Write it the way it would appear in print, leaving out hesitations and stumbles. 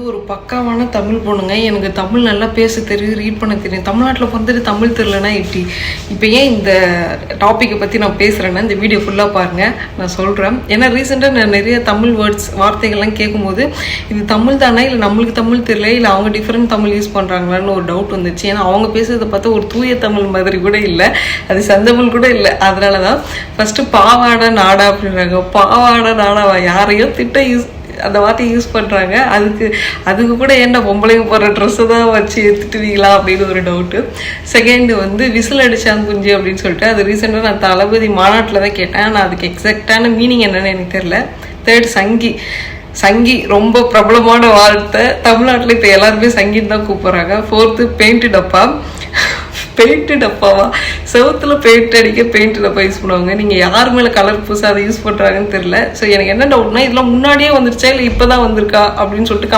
ஒரு பக்காவான தமிழ் பொண்ணுங்க. எனக்கு தமிழ் நல்லா பேச தெரியும், ரீட் பண்ண தெரியும். தமிழ்நாட்டில் பிறந்துட்டு தமிழ் தெரியலனா எப்படி? இப்போ ஏன் இந்த டாப்பிக்கை பற்றி நான் பேசுகிறேன்னா இந்த வீடியோ ஃபுல்லாக பாருங்கள், நான் சொல்கிறேன். ஏன்னா ரீசெண்டாக நான் நிறைய தமிழ் வார்த்தைகள்லாம் கேட்கும்போது இது தமிழ் தானே, இல்லை நம்மளுக்கு தமிழ் தெரியல, இல்லை அவங்க டிஃப்ரெண்ட் தமிழ் யூஸ் பண்ணுறாங்களான்னு ஒரு டவுட் வந்துச்சு. ஏன்னா அவங்க பேசுறதை பார்த்தா ஒரு தூய தமிழ் மாதிரி கூட இல்லை, அது செந்தமிழ் கூட இல்லை. அதனால தான் ஃபஸ்ட்டு பாவாடை நாடா அப்படின்றாங்க. பாவாடை நாடாவா? யாரையோ அந்த வார்த்தையை யூஸ் பண்ணுறாங்க. அதுக்கு கூட ஏன்டா பொம்பளைங்க போடுற ட்ரெஸ்ஸை தான் வச்சு எடுத்துட்டுவீங்களா அப்படின்னு ஒரு டவுட்டு. செகண்டு விசில் அடிச்சான் குஞ்சு அப்படின்னு சொல்லிட்டு அது ரீசெண்டாக நான் தளபதி மாநாட்டில் தான் கேட்டேன். நான் அதுக்கு எக்ஸாக்டான மீனிங் என்னன்னு எனக்கு தெரியல. தேர்ட் சங்கி ரொம்ப பிரபலமான வார்த்தை தமிழ்நாட்டில் இப்போ எல்லாருமே சங்கின்னு தான் கூப்பிட்றாங்க. ஃபோர்த்து பெயிண்ட் டப்பாவா? செவத்துல பெயிண்ட் அடிக்க பெயிண்ட் டப்பா யூஸ் பண்ணுவாங்க. நீங்கள் யார் மேலே கலர் பூசா அதை யூஸ் பண்ணுறாங்கன்னு தெரியல. ஸோ எனக்கு என்ன டவுட்னா இதெல்லாம் முன்னாடியே வந்துருச்சா இல்லை இப்போ தான் வந்திருக்கா அப்படின்னு சொல்லிட்டு